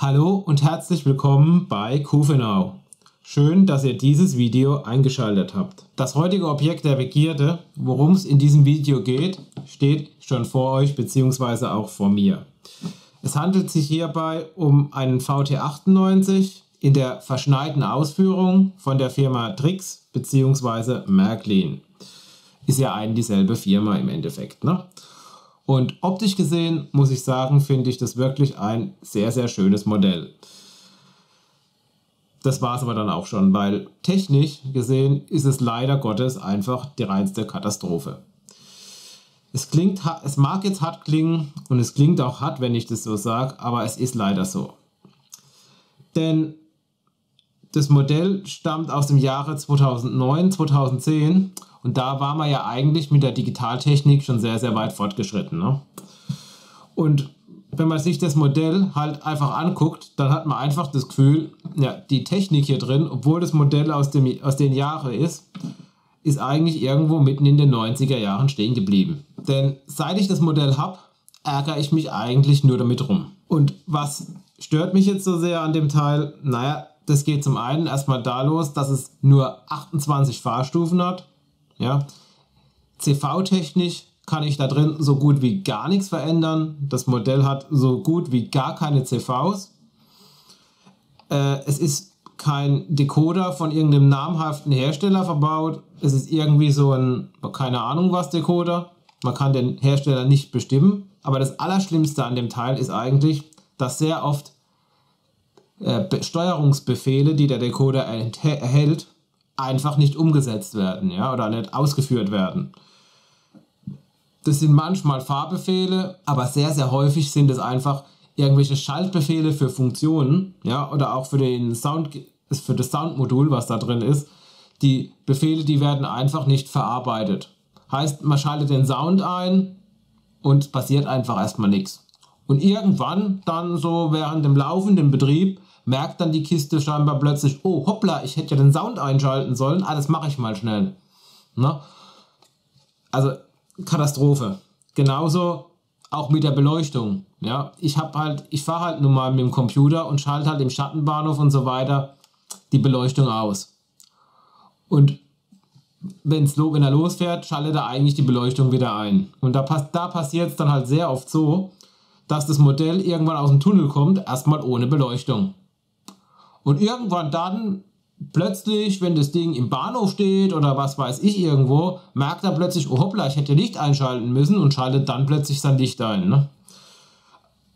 Hallo und herzlich willkommen bei Kufenau. Schön, dass ihr dieses Video eingeschaltet habt. Das heutige Objekt der Begierde, worum es in diesem Video geht, steht schon vor euch bzw. auch vor mir. Es handelt sich hierbei um einen VT98 in der verschneiten Ausführung von der Firma Drix bzw. Märklin. Ist ja dieselbe Firma im Endeffekt, ne? Und optisch gesehen, muss ich sagen, finde ich das wirklich ein sehr, sehr schönes Modell. Das war es aber dann auch schon, weil technisch gesehen ist es leider Gottes einfach die reinste Katastrophe. Es mag jetzt hart klingen und es klingt auch hart, wenn ich das so sage, aber es ist leider so. Denn das Modell stammt aus dem Jahre 2009, 2010 und da war man ja eigentlich mit der Digitaltechnik schon sehr, sehr weit fortgeschritten, ne? Und wenn man sich das Modell halt einfach anguckt, dann hat man einfach das Gefühl, ja, die Technik hier drin, obwohl das Modell aus den Jahren ist eigentlich irgendwo mitten in den 90er Jahren stehen geblieben. Denn seit ich das Modell habe, ärgere ich mich eigentlich nur damit rum. Und was stört mich jetzt so sehr an dem Teil? Naja, das geht zum einen erstmal da los, dass es nur 28 Fahrstufen hat. Ja. CV-technisch kann ich da drin so gut wie gar nichts verändern. Das Modell hat so gut wie gar keine CVs. Es ist kein Decoder von irgendeinem namhaften Hersteller verbaut. Es ist irgendwie so ein, keine Ahnung was Decoder. Man kann den Hersteller nicht bestimmen. Aber das Allerschlimmste an dem Teil ist eigentlich, dass sehr oft Steuerungsbefehle, die der Decoder erhält, einfach nicht umgesetzt werden, ja, oder nicht ausgeführt werden. Das sind manchmal Fahrbefehle, aber sehr, sehr häufig sind es einfach irgendwelche Schaltbefehle für Funktionen, ja, oder auch für das Soundmodul, was da drin ist. Die Befehle, die werden einfach nicht verarbeitet. Heißt, man schaltet den Sound ein und passiert einfach erstmal nichts. Und irgendwann dann so während dem laufenden Betrieb merkt dann die Kiste scheinbar plötzlich, oh hoppla, ich hätte ja den Sound einschalten sollen, das mache ich mal schnell. Ne? Also Katastrophe. Genauso auch mit der Beleuchtung. Ja? Ich fahre halt nun mal mit dem Computer und schalte halt im Schattenbahnhof und so weiter die Beleuchtung aus. Und wenn er losfährt, schaltet er eigentlich die Beleuchtung wieder ein. Und da passiert es dann halt sehr oft so, dass das Modell irgendwann aus dem Tunnel kommt, erstmal ohne Beleuchtung. Und irgendwann dann, plötzlich, wenn das Ding im Bahnhof steht oder was weiß ich irgendwo, merkt er plötzlich, oh hoppla, ich hätte Licht einschalten müssen und schaltet dann plötzlich sein Licht ein. Ne?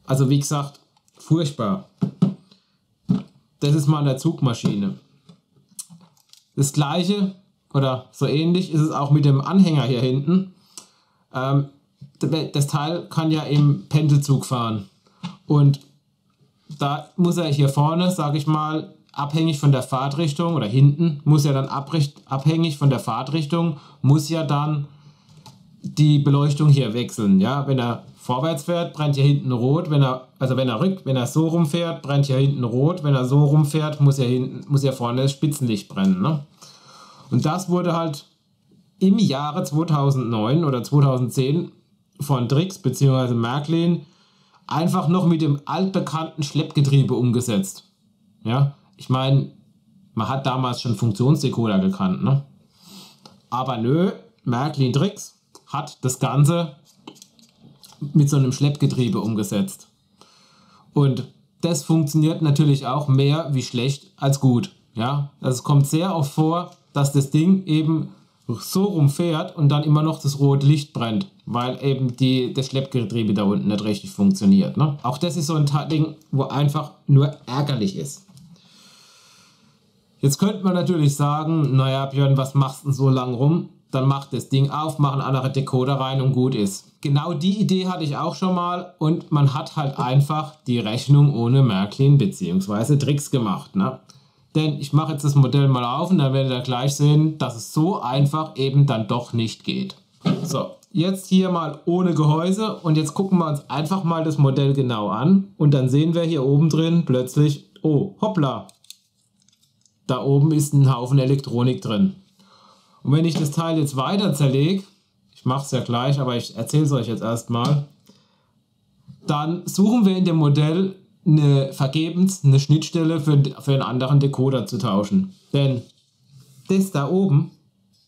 Also wie gesagt, furchtbar. Das ist mal eine Zugmaschine. Das gleiche oder so ähnlich ist es auch mit dem Anhänger hier hinten. Das Teil kann ja im Pendelzug fahren und da muss er hier vorne, sage ich mal, abhängig von der Fahrtrichtung oder hinten muss ja dann abhängig von der Fahrtrichtung muss ja dann die Beleuchtung hier wechseln. Ja, wenn er vorwärts fährt, brennt hier hinten rot. Wenn er so rumfährt, brennt hier hinten rot. Wenn er so rumfährt, muss ja vorne das Spitzenlicht brennen. Ne? Und das wurde halt im Jahre 2009 oder 2010 von Drix bzw. Märklin einfach noch mit dem altbekannten Schleppgetriebe umgesetzt. Ja, ich meine, man hat damals schon Funktionsdecoder gekannt, ne? Aber nö, Märklin Drix hat das Ganze mit so einem Schleppgetriebe umgesetzt. Und das funktioniert natürlich auch mehr wie schlecht als gut. Ja, also es kommt sehr oft vor, dass das Ding eben so rumfährt und dann immer noch das rote Licht brennt, weil eben das Schleppgetriebe da unten nicht richtig funktioniert. Ne? Auch das ist so ein Ding, wo einfach nur ärgerlich ist. Jetzt könnte man natürlich sagen, naja Björn, was machst du denn so lang rum? Dann mach das Ding auf, mach einen anderen Decoder rein und gut ist. Genau die Idee hatte ich auch schon mal und man hat halt einfach die Rechnung ohne Märklin bzw. Drix gemacht. Ne? Denn ich mache jetzt das Modell mal auf und dann werdet ihr gleich sehen, dass es so einfach eben dann doch nicht geht. So, jetzt hier mal ohne Gehäuse und jetzt gucken wir uns einfach mal das Modell genau an und dann sehen wir hier oben drin plötzlich, oh hoppla, da oben ist ein Haufen Elektronik drin. Und wenn ich das Teil jetzt weiter zerlege, ich mache es ja gleich, aber ich erzähle es euch jetzt erstmal, dann suchen wir in dem Modell vergebens eine Schnittstelle für einen anderen Decoder zu tauschen. Denn das da oben,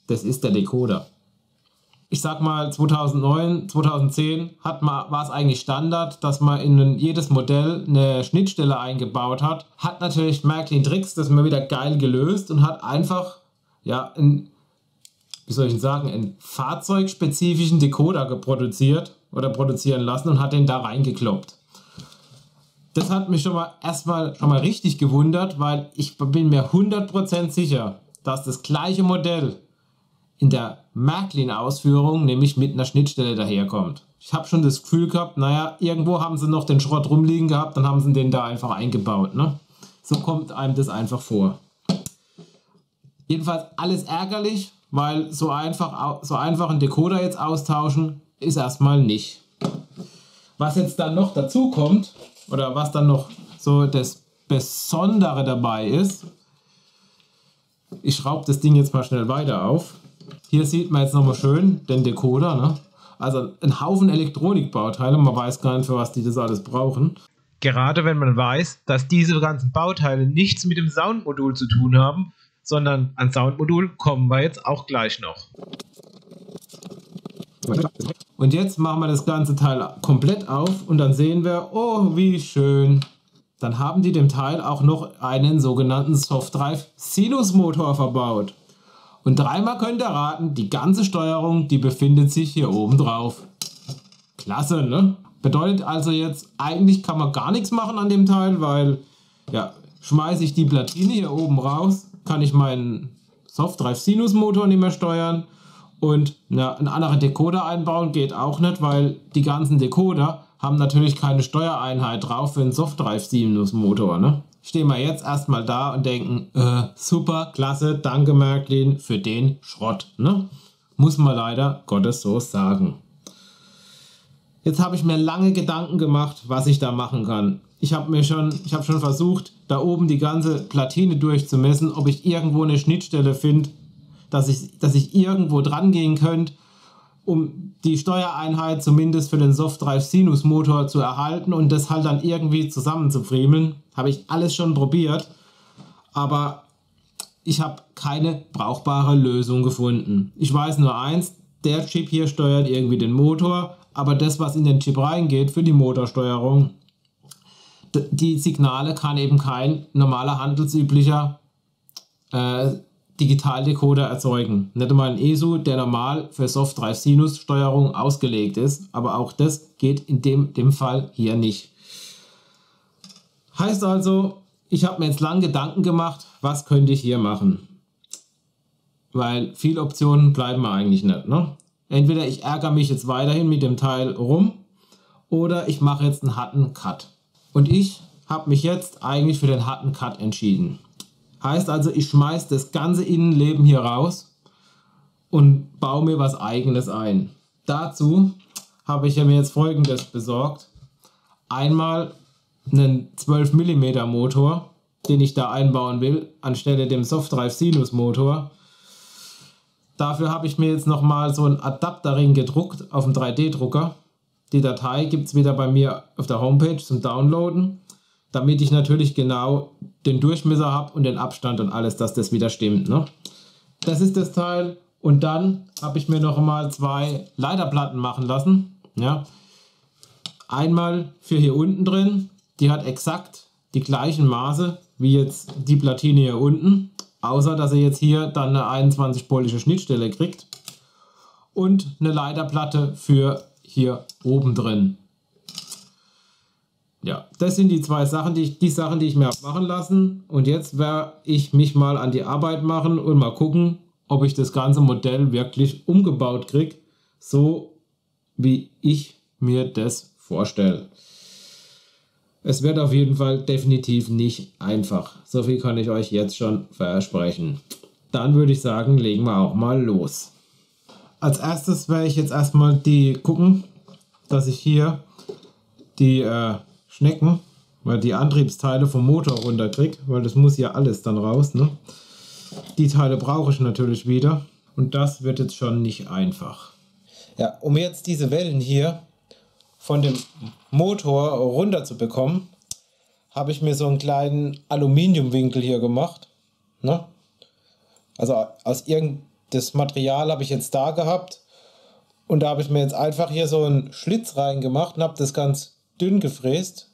das ist der Decoder. Ich sag mal 2009, 2010 war es eigentlich Standard, dass man in jedes Modell eine Schnittstelle eingebaut hat. Hat natürlich Märklin Tricks das mal wieder geil gelöst und hat einfach, ja, einen fahrzeugspezifischen Decoder produzieren lassen und hat den da reingekloppt. Das hat mich schon mal richtig gewundert, weil ich bin mir 100% sicher, dass das gleiche Modell in der Märklin-Ausführung nämlich mit einer Schnittstelle daherkommt. Ich habe schon das Gefühl gehabt, naja, irgendwo haben sie noch den Schrott rumliegen gehabt, dann haben sie den da einfach eingebaut. Ne? So kommt einem das einfach vor. Jedenfalls alles ärgerlich, weil so einfach einen Decoder jetzt austauschen ist erstmal nicht. Was jetzt dann noch dazu kommt, oder was dann noch so das Besondere dabei ist, ich schraube das Ding jetzt mal schnell weiter auf. Hier sieht man jetzt nochmal schön den Decoder, ne? Also ein Haufen Elektronikbauteile, man weiß gar nicht, für was die das alles brauchen. Gerade wenn man weiß, dass diese ganzen Bauteile nichts mit dem Soundmodul zu tun haben, sondern an Soundmodul kommen wir jetzt auch gleich noch. Und jetzt machen wir das ganze Teil komplett auf und dann sehen wir, oh wie schön. Dann haben die dem Teil auch noch einen sogenannten Softdrive Sinusmotor verbaut. Und dreimal könnt ihr raten, die ganze Steuerung, die befindet sich hier oben drauf. Klasse, ne? Bedeutet also jetzt, eigentlich kann man gar nichts machen an dem Teil, weil, ja, schmeiße ich die Platine hier oben raus, kann ich meinen Softdrive Sinusmotor nicht mehr steuern. Und ja, einen anderen Decoder einbauen geht auch nicht, weil die ganzen Decoder haben natürlich keine Steuereinheit drauf für einen Softdrive Sinusmotor, ne? Stehen wir jetzt erstmal da und denken, super, klasse, danke Märklin für den Schrott, ne? Muss man leider Gottes so sagen. Jetzt habe ich mir lange Gedanken gemacht, was ich da machen kann. Ich habe schon versucht, da oben die ganze Platine durchzumessen, ob ich irgendwo eine Schnittstelle finde, dass ich irgendwo dran gehen könnte, um die Steuereinheit zumindest für den Softdrive Sinusmotor zu erhalten und das halt dann irgendwie zusammenzufriemeln. Habe ich alles schon probiert, aber ich habe keine brauchbare Lösung gefunden. Ich weiß nur eins, der Chip hier steuert irgendwie den Motor, aber das, was in den Chip reingeht für die Motorsteuerung, die Signale kann eben kein normaler handelsüblicher Digitaldecoder erzeugen. Nicht einmal ein ESU, der normal für Softdrive Sinus Steuerung ausgelegt ist, aber auch das geht in dem Fall hier nicht. Heißt also, ich habe mir jetzt lange Gedanken gemacht, was könnte ich hier machen? Weil viele Optionen bleiben mir eigentlich nicht. Ne? Entweder ich ärgere mich jetzt weiterhin mit dem Teil rum oder ich mache jetzt einen harten Cut. Und ich habe mich jetzt eigentlich für den harten Cut entschieden. Heißt also, ich schmeiße das ganze Innenleben hier raus und baue mir was Eigenes ein. Dazu habe ich mir jetzt Folgendes besorgt. Einmal einen 12 mm Motor, den ich da einbauen will, anstelle dem Softdrive Sinus Motor. Dafür habe ich mir jetzt nochmal so einen Adapterring gedruckt auf dem 3D-Drucker. Die Datei gibt es wieder bei mir auf der Homepage zum Downloaden, damit ich natürlich genau den Durchmesser habe und den Abstand und alles, dass das wieder stimmt. Ne? Das ist das Teil. Und dann habe ich mir noch mal 2 Leiterplatten machen lassen. Ja? Einmal für hier unten drin. Die hat exakt die gleichen Maße wie jetzt die Platine hier unten. Außer, dass ihr jetzt hier dann eine 21-polige Schnittstelle kriegt. Und eine Leiterplatte für hier oben drin. Ja, das sind die zwei Sachen, die ich mir habe machen lassen. Und jetzt werde ich mich mal an die Arbeit machen und mal gucken, ob ich das ganze Modell wirklich umgebaut kriege, so wie ich mir das vorstelle. Es wird auf jeden Fall definitiv nicht einfach. So viel kann ich euch jetzt schon versprechen. Dann würde ich sagen, legen wir auch mal los. Als erstes werde ich jetzt erstmal gucken, dass ich hier die Schnecken, weil die Antriebsteile vom Motor runterkriege, weil das muss ja alles dann raus. Ne? Die Teile brauche ich natürlich wieder und das wird jetzt schon nicht einfach. Ja, um jetzt diese Wellen hier von dem Motor runter zu bekommen, habe ich mir so einen kleinen Aluminiumwinkel hier gemacht. Ne? Also aus das Material habe ich jetzt da gehabt. Und da habe ich mir jetzt einfach hier so einen Schlitz reingemacht und habe das ganz dünn gefräst.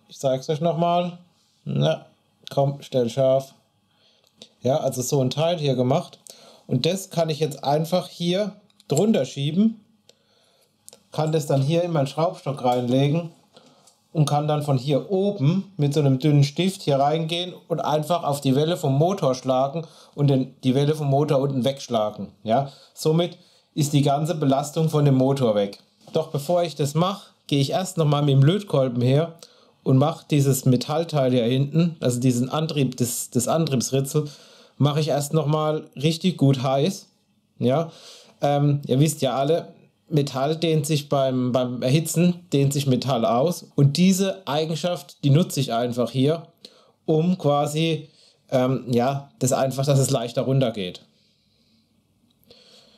Ich zeige es euch nochmal. Na, komm, stell scharf. Ja, also so ein Teil hier gemacht. Und das kann ich jetzt einfach hier drunter schieben. Kann das dann hier in meinen Schraubstock reinlegen. Und kann dann von hier oben mit so einem dünnen Stift hier reingehen und einfach auf die Welle vom Motor schlagen und die Welle vom Motor unten wegschlagen. Ja, somit ist die ganze Belastung von dem Motor weg. Doch bevor ich das mache, gehe ich erst nochmal mit dem Lötkolben her und mache dieses Metallteil hier hinten, also diesen Antrieb, das Antriebsritzel, mache ich erst nochmal richtig gut heiß. Ja, ihr wisst ja alle, Metall dehnt sich beim Erhitzen, dehnt sich Metall aus. Und diese Eigenschaft, die nutze ich einfach hier, um quasi, dass es leichter runtergeht.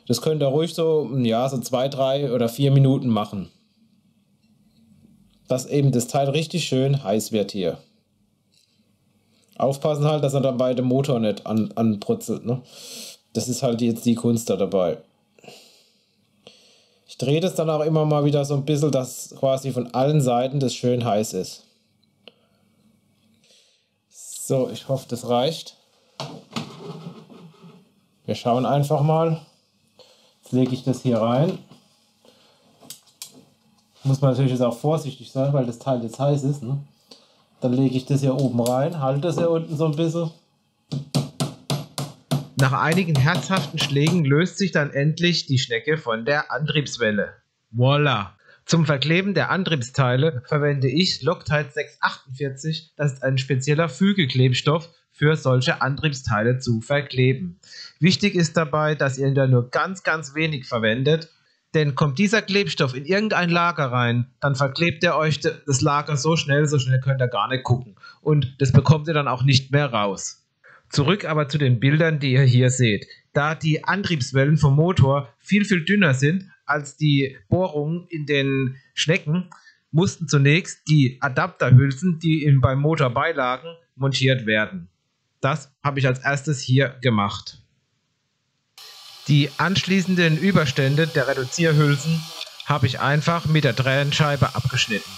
Das könnt ihr ruhig so 2, 3 oder 4 Minuten machen. Dass eben das Teil richtig schön heiß wird hier. Aufpassen halt, dass er dann bei dem Motor nicht anbrutzelt. Ne? Das ist halt jetzt die Kunst da dabei. Ich drehe das dann auch immer mal wieder so ein bisschen, dass quasi von allen Seiten das schön heiß ist. So, ich hoffe, das reicht. Wir schauen einfach mal. Jetzt lege ich das hier rein. Muss man natürlich jetzt auch vorsichtig sein, weil das Teil jetzt heiß ist. Ne? Dann lege ich das hier oben rein, halte das hier unten so ein bisschen. Nach einigen herzhaften Schlägen löst sich dann endlich die Schnecke von der Antriebswelle. Voila! Zum Verkleben der Antriebsteile verwende ich Loctite 648, das ist ein spezieller Fügeklebstoff für solche Antriebsteile zu verkleben. Wichtig ist dabei, dass ihr da nur ganz wenig verwendet, denn kommt dieser Klebstoff in irgendein Lager rein, dann verklebt er euch das Lager so schnell könnt ihr gar nicht gucken und das bekommt ihr dann auch nicht mehr raus. Zurück aber zu den Bildern, die ihr hier seht. Da die Antriebswellen vom Motor viel dünner sind als die Bohrungen in den Schnecken, mussten zunächst die Adapterhülsen, die beim Motor beilagen, montiert werden. Das habe ich als erstes hier gemacht. Die anschließenden Überstände der Reduzierhülsen habe ich einfach mit der Trennscheibe abgeschnitten.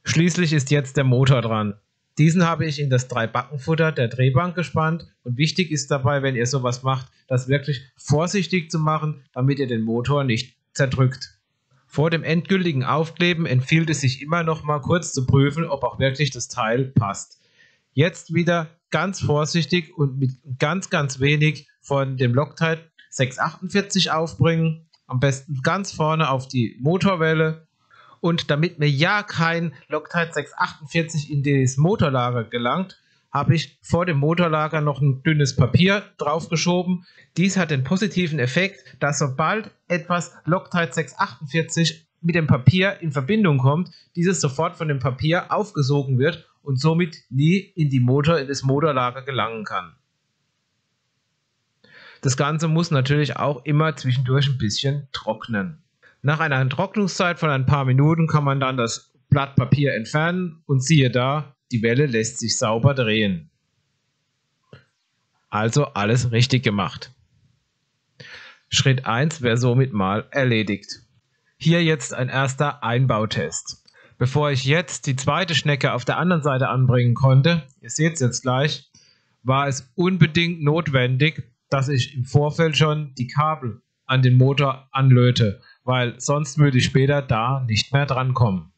Schließlich ist jetzt der Motor dran. Diesen habe ich in das 3-Backenfutter der Drehbank gespannt und wichtig ist dabei, wenn ihr sowas macht, das wirklich vorsichtig zu machen, damit ihr den Motor nicht zerdrückt. Vor dem endgültigen Aufkleben empfiehlt es sich immer noch mal kurz zu prüfen, ob auch wirklich das Teil passt. Jetzt wieder ganz vorsichtig und mit ganz wenig von dem Loctite 648 aufbringen. Am besten ganz vorne auf die Motorwelle. Und damit mir ja kein Loctite 648 in das Motorlager gelangt, habe ich vor dem Motorlager noch ein dünnes Papier draufgeschoben. Dies hat den positiven Effekt, dass sobald etwas Loctite 648 mit dem Papier in Verbindung kommt, dieses sofort von dem Papier aufgesogen wird und somit nie in das Motorlager gelangen kann. Das Ganze muss natürlich auch immer zwischendurch ein bisschen trocknen. Nach einer Trocknungszeit von ein paar Minuten kann man dann das Blatt Papier entfernen und siehe da, die Welle lässt sich sauber drehen. Also alles richtig gemacht. Schritt 1 wäre somit mal erledigt. Hier jetzt ein erster Einbautest. Bevor ich jetzt die zweite Schnecke auf der anderen Seite anbringen konnte, ihr seht es jetzt gleich, war es unbedingt notwendig, dass ich im Vorfeld schon die Kabel an den Motor anlöte, weil sonst würde ich später da nicht mehr drankommen.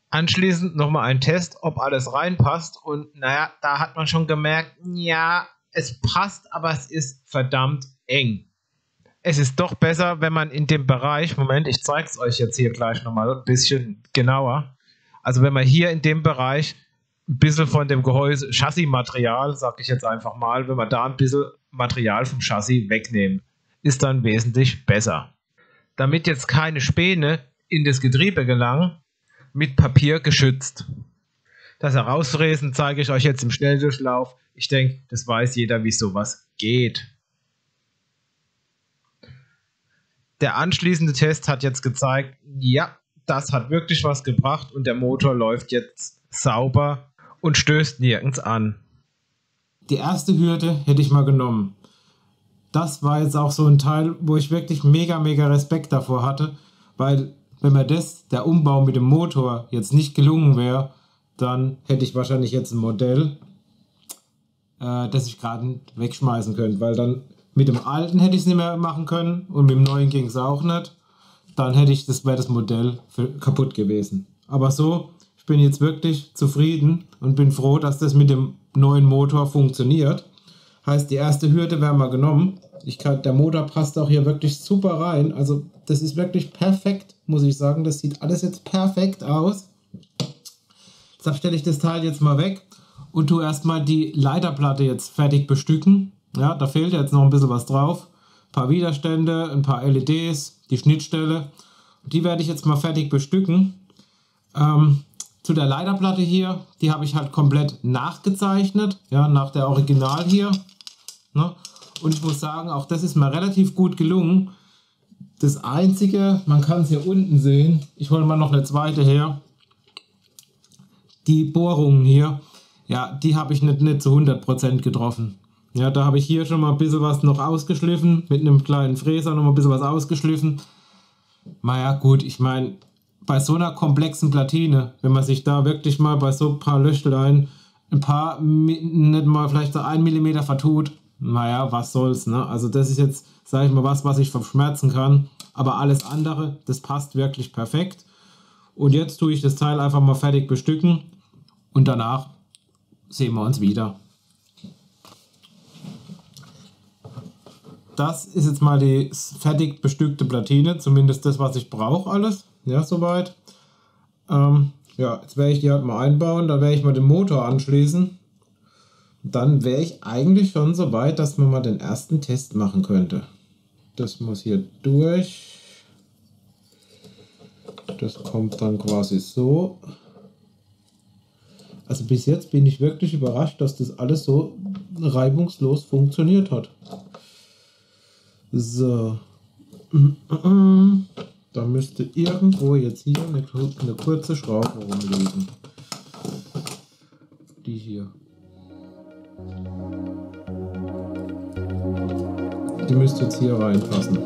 Anschließend nochmal ein Test, ob alles reinpasst und naja, da hat man schon gemerkt, ja, es passt, aber es ist verdammt eng. Es ist doch besser, wenn man in dem Bereich, Moment, ich zeige es euch jetzt hier gleich nochmal ein bisschen genauer, also wenn man hier in dem Bereich ein bisschen von dem Gehäuse, Chassismaterial, sage ich jetzt einfach mal, wenn man da ein bisschen Material vom Chassis wegnehmen, ist dann wesentlich besser. Damit jetzt keine Späne in das Getriebe gelangen, mit Papier geschützt. Das Herausfräsen zeige ich euch jetzt im Schnelldurchlauf. Ich denke, das weiß jeder, wie sowas geht. Der anschließende Test hat jetzt gezeigt, ja, das hat wirklich was gebracht und der Motor läuft jetzt sauber und stößt nirgends an. Die erste Hürde hätte ich mal genommen. Das war jetzt auch so ein Teil, wo ich wirklich mega Respekt davor hatte, weil wenn mir der Umbau mit dem Motor jetzt nicht gelungen wäre, dann hätte ich wahrscheinlich jetzt ein Modell, das ich gerade wegschmeißen könnte, weil dann mit dem alten hätte ich es nicht mehr machen können und mit dem neuen ging es auch nicht. Dann wäre das Modell kaputt gewesen. Aber so, ich bin jetzt wirklich zufrieden und bin froh, dass das mit dem neuen Motor funktioniert. Heißt, die erste Hürde wäre mal genommen. Der Motor passt auch hier wirklich super rein. Also das ist wirklich perfekt, muss ich sagen. Das sieht alles jetzt perfekt aus. Deshalb stelle ich das Teil jetzt mal weg und tue erstmal die Leiterplatte jetzt fertig bestücken. Ja, da fehlt jetzt noch ein bisschen was drauf. Ein paar Widerstände, ein paar LEDs, die Schnittstelle. Die werde ich jetzt mal fertig bestücken. Zu der Leiterplatte hier, die habe ich halt komplett nachgezeichnet. Ja, nach der Original hier. Ne? Und ich muss sagen, auch das ist mir relativ gut gelungen. Das Einzige, man kann es hier unten sehen, ich hole mal noch eine zweite her. Die Bohrungen hier, ja, die habe ich nicht zu 100% getroffen. Ja, da habe ich hier schon mal ein bisschen was noch ausgeschliffen, mit einem kleinen Fräser noch mal ein bisschen was ausgeschliffen. Naja, gut, ich meine, bei so einer komplexen Platine, wenn man sich da wirklich mal bei so ein paar Löchlein nicht mal vielleicht so 1 mm vertut, naja, was soll's, ne? Also das ist jetzt, sage ich mal, was ich verschmerzen kann. Aber alles andere, das passt wirklich perfekt. Und jetzt tue ich das Teil einfach mal fertig bestücken und danach sehen wir uns wieder. Das ist jetzt mal die fertig bestückte Platine, zumindest das, was ich brauche alles. Ja, soweit. Ja, jetzt werde ich die halt mal einbauen, dann werde ich mal den Motor anschließen. Dann wäre ich eigentlich schon so weit, dass man mal den ersten Test machen könnte. Das muss hier durch. Das kommt dann quasi so. Also bis jetzt bin ich wirklich überrascht, dass das alles so reibungslos funktioniert hat. So. Da müsste irgendwo jetzt hier eine kurze Schraube rumliegen. Die hier. Die müsste jetzt hier reinpassen.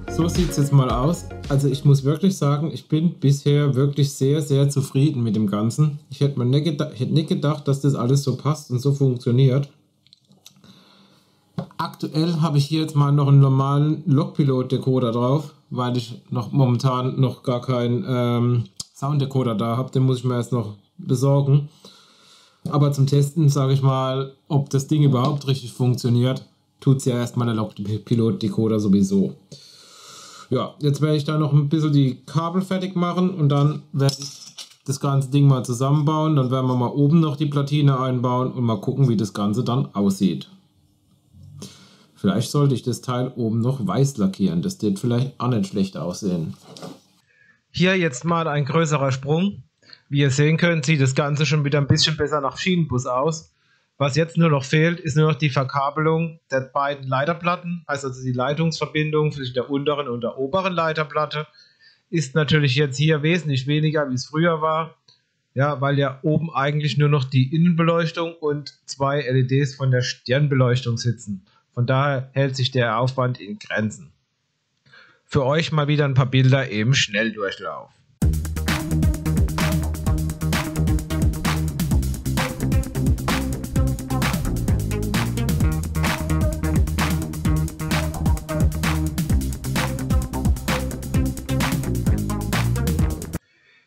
So sieht es jetzt mal aus. Also ich muss wirklich sagen, ich bin bisher wirklich sehr zufrieden mit dem Ganzen. Ich hätte nicht gedacht, dass das alles so passt und so funktioniert. Aktuell habe ich hier jetzt mal noch einen normalen Lokpilot-Decoder drauf, weil ich momentan noch gar keinen Sounddecoder da habe. Den muss ich mir erst noch besorgen. Aber zum Testen, sage ich mal, ob das Ding überhaupt richtig funktioniert, tut es ja erstmal der Lokpilot-Decoder sowieso. Ja, jetzt werde ich da noch ein bisschen die Kabel fertig machen und dann werde ich das ganze Ding mal zusammenbauen. Dann werden wir mal oben noch die Platine einbauen und mal gucken, wie das Ganze dann aussieht. Vielleicht sollte ich das Teil oben noch weiß lackieren. Das wird vielleicht auch nicht schlecht aussehen. Hier jetzt mal ein größerer Sprung. Wie ihr sehen könnt, sieht das Ganze schon wieder ein bisschen besser nach Schienenbus aus. Was jetzt nur noch fehlt, ist nur noch die Verkabelung der beiden Leiterplatten, heißt also die Leitungsverbindung zwischen der unteren und der oberen Leiterplatte. Ist natürlich jetzt hier wesentlich weniger, wie es früher war. Ja, weil ja oben eigentlich nur noch die Innenbeleuchtung und 2 LEDs von der Stirnbeleuchtung sitzen. Von daher hält sich der Aufwand in Grenzen. Für euch mal wieder ein paar Bilder im Schnelldurchlauf.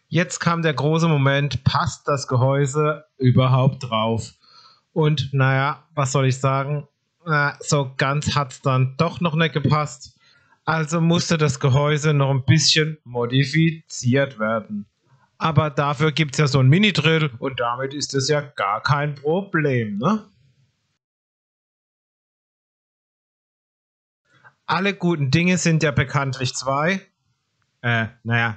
Jetzt kam der große Moment, passt das Gehäuse überhaupt drauf? Und naja, was soll ich sagen? So ganz hat es dann doch noch nicht gepasst. Also musste das Gehäuse noch ein bisschen modifiziert werden. Aber dafür gibt es ja so einen Mini-Drill und damit ist das ja gar kein Problem, ne? Alle guten Dinge sind ja bekanntlich zwei.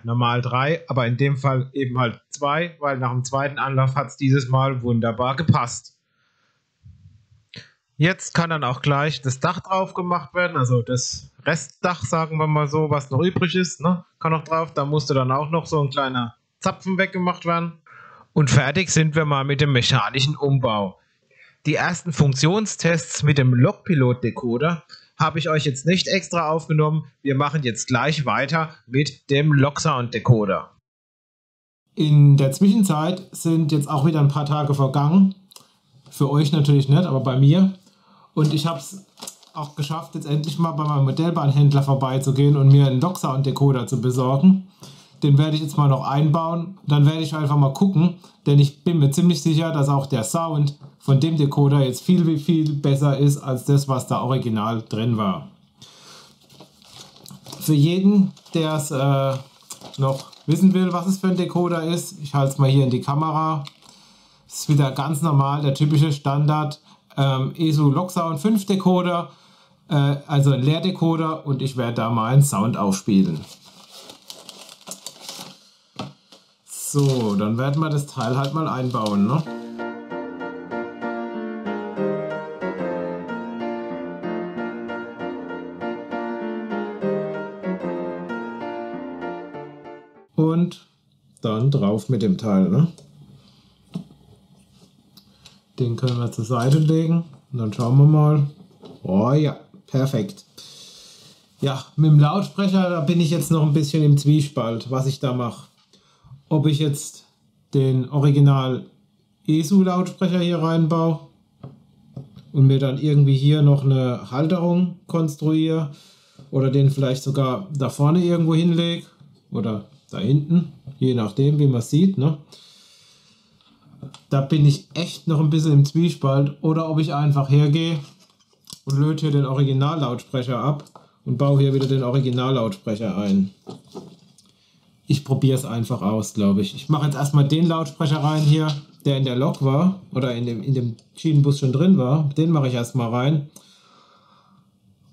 Normal drei, aber in dem Fall eben halt zwei, weil nach dem zweiten Anlauf hat es dieses Mal wunderbar gepasst. Jetzt kann dann auch gleich das Dach drauf gemacht werden, also das Restdach, sagen wir mal so, was noch übrig ist, ne? Kann noch drauf. Da musste dann auch noch so ein kleiner Zapfen weggemacht werden. Und fertig sind wir mal mit dem mechanischen Umbau. Die ersten Funktionstests mit dem Lokpilot-Decoder habe ich euch jetzt nicht extra aufgenommen. Wir machen jetzt gleich weiter mit dem Loksound-Decoder. In der Zwischenzeit sind jetzt auch wieder ein paar Tage vergangen. Für euch natürlich nicht, aber bei mir. Und ich habe es auch geschafft, jetzt endlich mal bei meinem Modellbahnhändler vorbeizugehen und mir einen Loksound-Decoder zu besorgen. Den werde ich jetzt mal noch einbauen. Dann werde ich einfach mal gucken, denn ich bin mir ziemlich sicher, dass auch der Sound von dem Decoder jetzt viel besser ist als das, was da original drin war. Für jeden, der es noch wissen will, was es für ein Decoder ist, ich halte es mal hier in die Kamera. Es ist wieder ganz normal, der typische Standard ESU Loksound 5 Decoder, also ein Leerdecoder, und ich werde da mal einen Sound aufspielen. So, dann werden wir das Teil halt mal einbauen, ne? Und dann drauf mit dem Teil, ne? Den können wir zur Seite legen und dann schauen wir mal. Oh ja, perfekt. Ja, mit dem Lautsprecher, da bin ich jetzt noch ein bisschen im Zwiespalt, was ich da mache. Ob ich jetzt den Original ESU Lautsprecher hier reinbaue und mir dann irgendwie hier noch eine Halterung konstruiere oder den vielleicht sogar da vorne irgendwo hinlege oder da hinten, je nachdem, wie man es sieht, ne? Da bin ich echt noch ein bisschen im Zwiespalt, oder ob ich einfach hergehe und löte hier den Originallautsprecher ab und baue hier wieder den Originallautsprecher ein. Ich probiere es einfach aus, glaube ich. Ich mache jetzt erstmal den Lautsprecher rein hier, der in der Lok war oder in dem Schienenbus schon drin war. Den mache ich erstmal rein.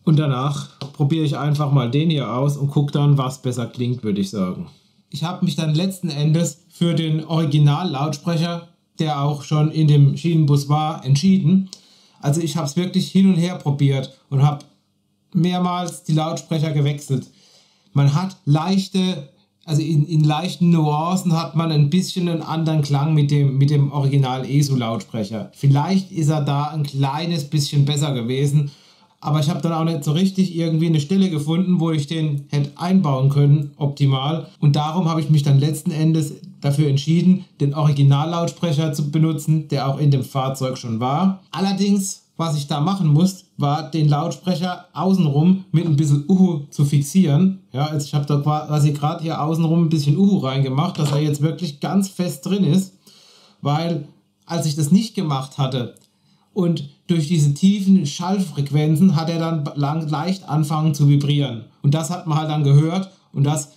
Und danach probiere ich einfach mal den hier aus und gucke dann, was besser klingt, würde ich sagen. Ich habe mich dann letzten Endes für den Originallautsprecher, der auch schon in dem Schienenbus war, entschieden. Also ich habe es wirklich hin und her probiert und habe mehrmals die Lautsprecher gewechselt. Man hat in leichten Nuancen hat man ein bisschen einen anderen Klang mit dem Original ESU Lautsprecher. Vielleicht ist er da ein kleines bisschen besser gewesen, aber ich habe dann auch nicht so richtig irgendwie eine Stelle gefunden, wo ich den hätte einbauen können, optimal. Und darum habe ich mich dann letzten Endes dafür entschieden, den Originallautsprecher zu benutzen, der auch in dem Fahrzeug schon war. Allerdings, was ich da machen muss, war den Lautsprecher außenrum mit ein bisschen Uhu zu fixieren. Ja, also ich habe da quasi gerade hier außenrum ein bisschen Uhu reingemacht, dass er jetzt wirklich ganz fest drin ist. Weil, als ich das nicht gemacht hatte und durch diese tiefen Schallfrequenzen hat er dann leicht angefangen zu vibrieren. Und das hat man halt dann gehört und das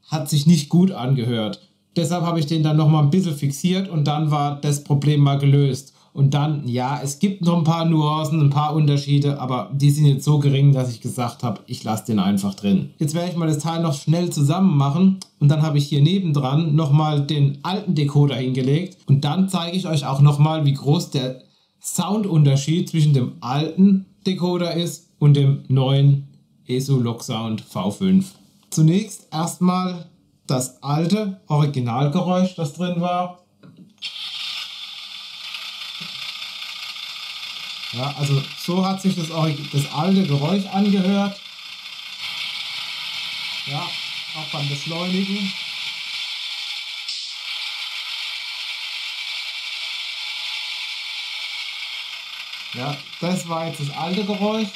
hat sich nicht gut angehört. Deshalb habe ich den dann nochmal ein bisschen fixiert und dann war das Problem mal gelöst. Und dann, ja, es gibt noch ein paar Nuancen, ein paar Unterschiede, aber die sind jetzt so gering, dass ich gesagt habe, ich lasse den einfach drin. Jetzt werde ich mal das Teil noch schnell zusammen machen und dann habe ich hier nebendran nochmal den alten Decoder hingelegt und dann zeige ich euch auch nochmal, wie groß der Soundunterschied zwischen dem alten Decoder ist und dem neuen ESU Loksound V5. Zunächst erstmal das alte Originalgeräusch, das drin war. Ja, also so hat sich das alte Geräusch angehört. Ja, auch beim Beschleunigen. Ja, das war jetzt das alte Geräusch.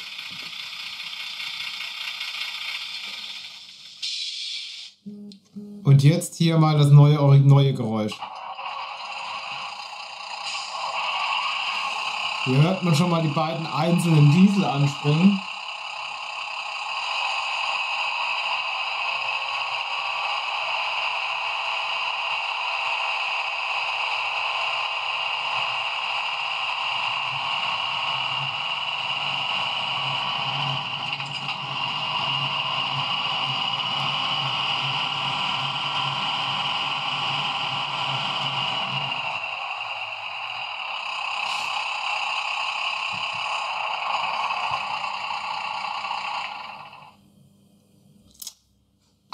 Und jetzt hier mal das neue Geräusch. Hier hört man schon mal die beiden einzelnen Diesel anspringen.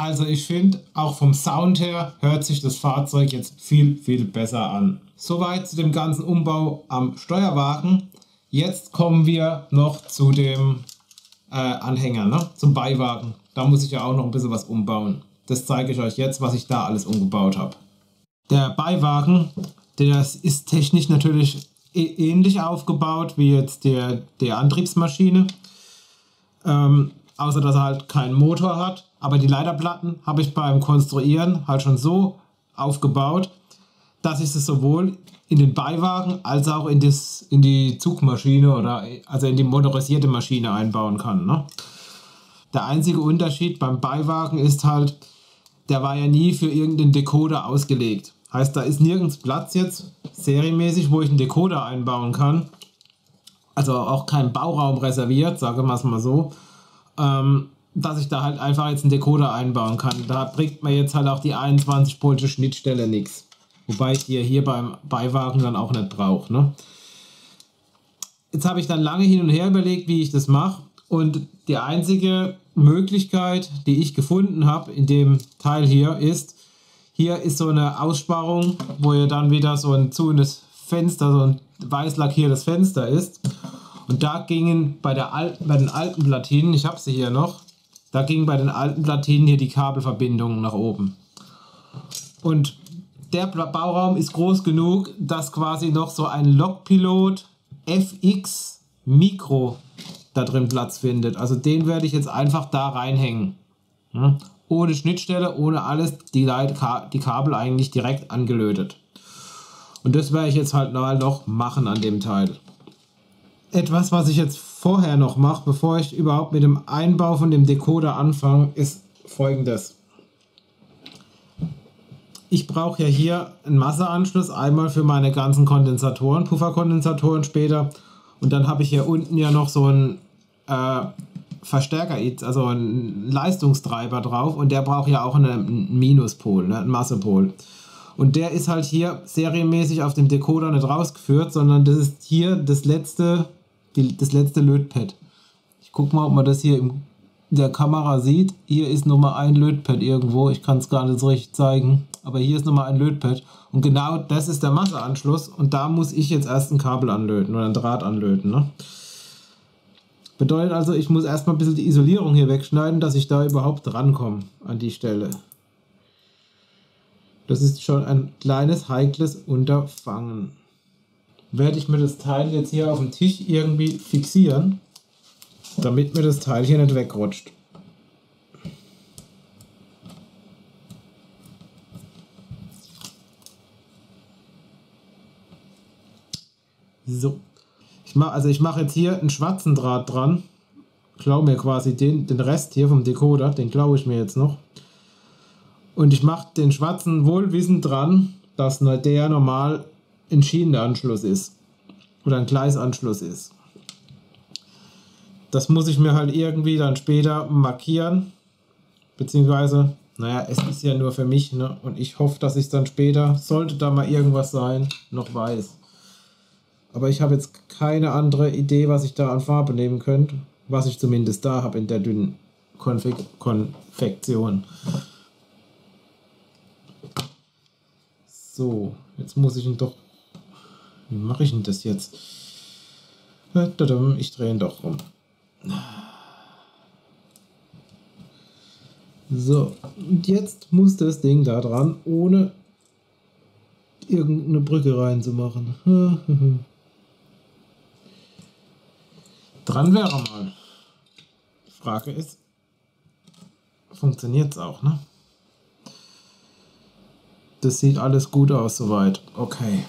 Also ich finde, auch vom Sound her hört sich das Fahrzeug jetzt viel, viel besser an. Soweit zu dem ganzen Umbau am Steuerwagen. Jetzt kommen wir noch zu dem Anhänger, ne? Zum Beiwagen. Da muss ich ja auch noch ein bisschen was umbauen. Das zeige ich euch jetzt, was ich da alles umgebaut habe. Der Beiwagen, der ist technisch natürlich ähnlich aufgebaut wie jetzt die Antriebsmaschine. Außer dass er halt keinen Motor hat. Aber die Leiterplatten habe ich beim Konstruieren halt schon so aufgebaut, dass ich es sowohl in den Beiwagen als auch in die Zugmaschine oder also in die motorisierte Maschine einbauen kann. Ne? Der einzige Unterschied beim Beiwagen ist halt, der war ja nie für irgendeinen Decoder ausgelegt. Heißt, da ist nirgends Platz jetzt serienmäßig, wo ich einen Decoder einbauen kann. Also auch kein Bauraum reserviert, sagen wir es mal so. Dass ich da halt einfach jetzt einen Decoder einbauen kann. Da bringt mir jetzt halt auch die 21-Volte Schnittstelle nichts. Wobei ich die hier beim Beiwagen dann auch nicht brauche. Ne? Jetzt habe ich dann lange hin und her überlegt, wie ich das mache. Und die einzige Möglichkeit, die ich gefunden habe in dem Teil hier ist so eine Aussparung, wo ihr dann wieder so ein zuhendes Fenster, so ein weiß lackiertes Fenster ist. Und da gingen bei den alten Platinen, ich habe sie hier noch, da gingen bei den alten Platinen hier die Kabelverbindungen nach oben. Und der Bauraum ist groß genug, dass quasi noch so ein Lokpilot FX Micro da drin Platz findet. Also den werde ich jetzt einfach da reinhängen. Ja? Ohne Schnittstelle, ohne alles, die Kabel eigentlich direkt angelötet. Und das werde ich jetzt halt noch machen an dem Teil. Etwas, was ich jetzt vorher noch mache, bevor ich überhaupt mit dem Einbau von dem Decoder anfange, ist Folgendes. Ich brauche ja hier einen Masseanschluss, einmal für meine ganzen Kondensatoren, Pufferkondensatoren später. Und dann habe ich hier unten ja noch so einen Verstärker, also einen Leistungstreiber drauf. Und der braucht ja auch einen Minuspol, ne, einen Massepol. Und der ist halt hier serienmäßig auf dem Decoder nicht rausgeführt, sondern das ist hier das letzte Lötpad. Ich gucke mal, ob man das hier in der Kamera sieht. Hier ist nochmal ein Lötpad irgendwo. Ich kann es gar nicht so richtig zeigen. Aber hier ist nochmal ein Lötpad. Und genau das ist der Masseanschluss. Und da muss ich jetzt erst ein Kabel anlöten oder ein Draht anlöten. Ne? Bedeutet also, ich muss erstmal ein bisschen die Isolierung hier wegschneiden, dass ich da überhaupt rankomme an die Stelle. Das ist schon ein kleines, heikles Unterfangen. Werde ich mir das Teil jetzt hier auf dem Tisch irgendwie fixieren, damit mir das Teil hier nicht wegrutscht. So. Ich mache jetzt hier einen schwarzen Draht dran. Klaue mir quasi den Rest hier vom Decoder, den klaue ich mir jetzt noch. Und ich mache den schwarzen wohlwissend dran, dass der normal ein Schienenanschluss ist. Oder ein Gleisanschluss ist. Das muss ich mir halt irgendwie dann später markieren. Beziehungsweise, naja, es ist ja nur für mich, ne? Und ich hoffe, dass ich es dann später, sollte da mal irgendwas sein, noch weiß. Aber ich habe jetzt keine andere Idee, was ich da an Farbe nehmen könnte. Was ich zumindest da habe in der dünnen Konfektion. So, jetzt muss ich ihn doch... Wie mache ich denn das jetzt? Ich drehe ihn doch rum. So, und jetzt muss das Ding da dran, ohne irgendeine Brücke reinzumachen. Dran wäre mal. Die Frage ist, funktioniert es auch, ne? Das sieht alles gut aus soweit. Okay.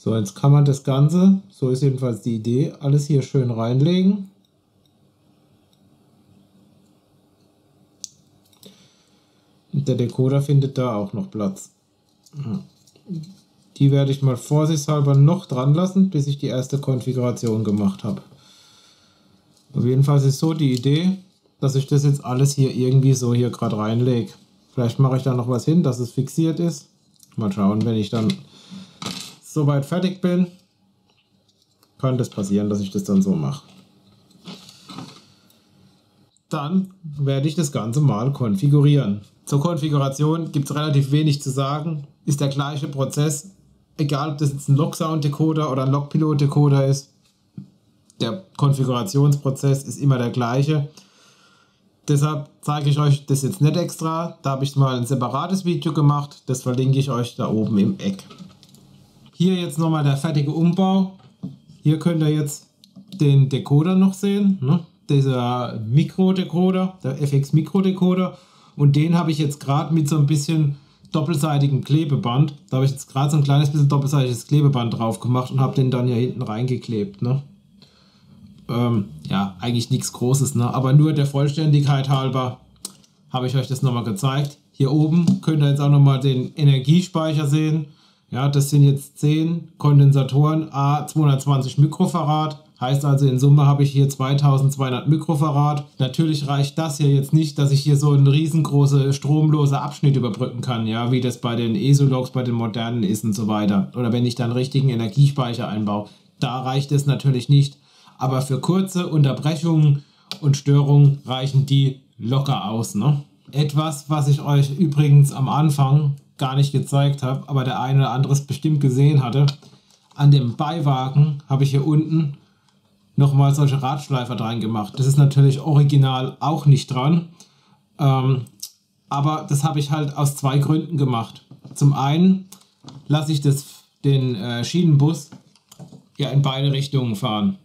So, jetzt kann man das Ganze, so ist jedenfalls die Idee, alles hier schön reinlegen. Und der Decoder findet da auch noch Platz. Die werde ich mal vorsichtshalber noch dran lassen, bis ich die erste Konfiguration gemacht habe. Auf jeden Fall ist so die Idee, dass ich das jetzt alles hier irgendwie so hier gerade reinlege. Vielleicht mache ich da noch was hin, dass es fixiert ist. Mal schauen, wenn ich dann soweit fertig bin, kann das passieren, dass ich das dann so mache. Dann werde ich das Ganze mal konfigurieren. Zur Konfiguration gibt es relativ wenig zu sagen. Ist der gleiche Prozess, egal ob das jetzt ein Log-Sound-Decoder oder ein Log-Pilot-Decoder ist. Der Konfigurationsprozess ist immer der gleiche. Deshalb zeige ich euch das jetzt nicht extra. Da habe ich mal ein separates Video gemacht. Das verlinke ich euch da oben im Eck. Hier jetzt nochmal der fertige Umbau. Hier könnt ihr jetzt den Decoder noch sehen. Ne? Dieser Mikrodecoder, der FX Mikrodecoder. Und den habe ich jetzt gerade mit so ein bisschen doppelseitigem Klebeband. Da habe ich jetzt gerade so ein kleines bisschen doppelseitiges Klebeband drauf gemacht und habe den dann hier hinten reingeklebt. Ne? Ja, eigentlich nichts Großes, ne? Aber nur der Vollständigkeit halber habe ich euch das nochmal gezeigt. Hier oben könnt ihr jetzt auch nochmal den Energiespeicher sehen. Ja, das sind jetzt 10 Kondensatoren, a 220 Mikrofarad. Heißt also, in Summe habe ich hier 2200 Mikrofarad. Natürlich reicht das hier jetzt nicht, dass ich hier so einen riesengroßen stromlosen Abschnitt überbrücken kann, ja, wie das bei den ESO-Logs, bei den modernen ist und so weiter. Oder wenn ich dann richtigen Energiespeicher einbaue. Da reicht es natürlich nicht. Aber für kurze Unterbrechungen und Störungen reichen die locker aus. Ne? Etwas, was ich euch übrigens am Anfang gar nicht gezeigt habe, aber der eine oder andere es bestimmt gesehen hatte. An dem Beiwagen habe ich hier unten nochmal solche Radschleifer dran gemacht. Das ist natürlich original auch nicht dran. Aber das habe ich halt aus 2 Gründen gemacht. Zum einen lasse ich den Schienenbus ja in beide Richtungen fahren.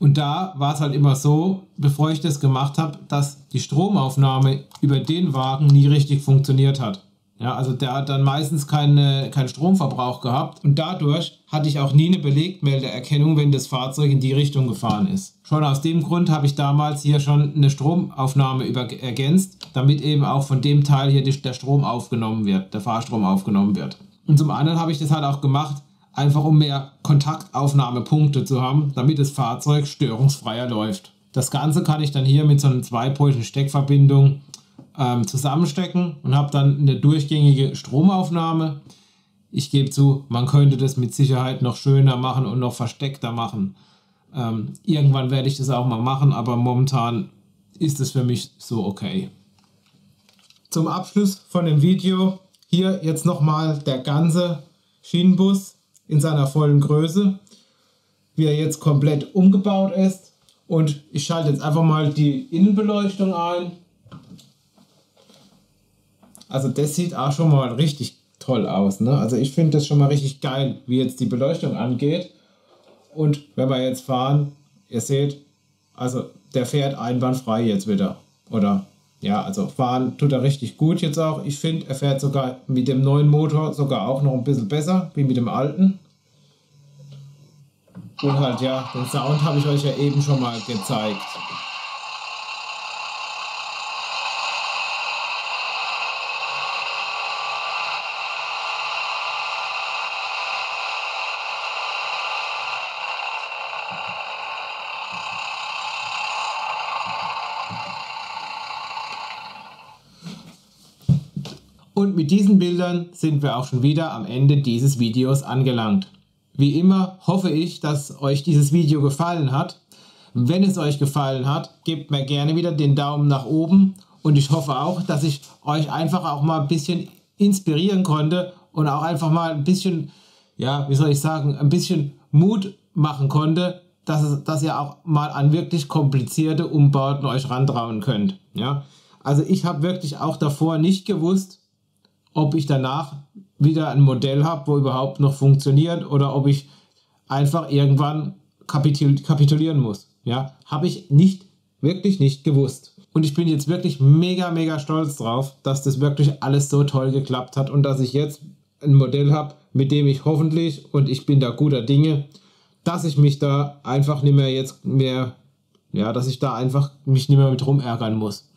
Und da war es halt immer so, bevor ich das gemacht habe, dass die Stromaufnahme über den Wagen nie richtig funktioniert hat. Ja, also der hat dann meistens keinen Stromverbrauch gehabt und dadurch hatte ich auch nie eine Belegmeldeerkennung, wenn das Fahrzeug in die Richtung gefahren ist. Schon aus dem Grund habe ich damals hier schon eine Stromaufnahme ergänzt, damit eben auch von dem Teil hier der Strom aufgenommen wird, der Fahrstrom aufgenommen wird. Und zum anderen habe ich das halt auch gemacht, einfach um mehr Kontaktaufnahmepunkte zu haben, damit das Fahrzeug störungsfreier läuft. Das Ganze kann ich dann hier mit so einer 2-poligen Steckverbindung zusammenstecken und habe dann eine durchgängige Stromaufnahme. Ich gebe zu, man könnte das mit Sicherheit noch schöner machen und noch versteckter machen. Irgendwann werde ich das auch mal machen, aber momentan ist es für mich so okay. Zum Abschluss von dem Video hier jetzt nochmal der ganze Schienenbus in seiner vollen Größe, wie er jetzt komplett umgebaut ist. Und ich schalte jetzt einfach mal die Innenbeleuchtung ein. Also das sieht auch schon mal richtig toll aus. Ne? Also ich finde das schon mal richtig geil, wie jetzt die Beleuchtung angeht. Und wenn wir jetzt fahren, ihr seht, also der fährt einwandfrei jetzt wieder. Oder ja, also fahren tut er richtig gut jetzt auch. Ich finde, er fährt sogar mit dem neuen Motor sogar auch noch ein bisschen besser, wie mit dem alten. Und halt ja, den Sound habe ich euch ja eben schon mal gezeigt. Und mit diesen Bildern sind wir auch schon wieder am Ende dieses Videos angelangt. Wie immer hoffe ich, dass euch dieses Video gefallen hat. Wenn es euch gefallen hat, gebt mir gerne wieder den Daumen nach oben. Und ich hoffe auch, dass ich euch einfach auch mal ein bisschen inspirieren konnte und auch einfach mal ein bisschen, ja, wie soll ich sagen, ein bisschen Mut machen konnte, dass ihr auch mal an wirklich komplizierte Umbauten euch rantrauen könnt. Ja? Also ich habe wirklich auch davor nicht gewusst, ob ich danach wieder ein Modell habe, wo überhaupt noch funktioniert oder ob ich einfach irgendwann kapitulieren muss. Ja, habe ich wirklich nicht gewusst. Und ich bin jetzt wirklich mega, mega stolz drauf, dass das wirklich alles so toll geklappt hat und dass ich jetzt ein Modell habe, mit dem ich hoffentlich, und ich bin da guter Dinge, dass ich mich da einfach nicht mehr dass ich da einfach mich nicht mehr mit rumärgern muss.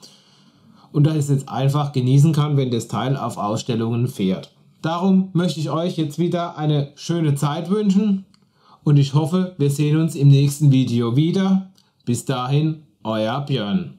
Und dass ich es jetzt einfach genießen kann, wenn das Teil auf Ausstellungen fährt. Darum möchte ich euch jetzt wieder eine schöne Zeit wünschen und ich hoffe, wir sehen uns im nächsten Video wieder. Bis dahin, euer Björn.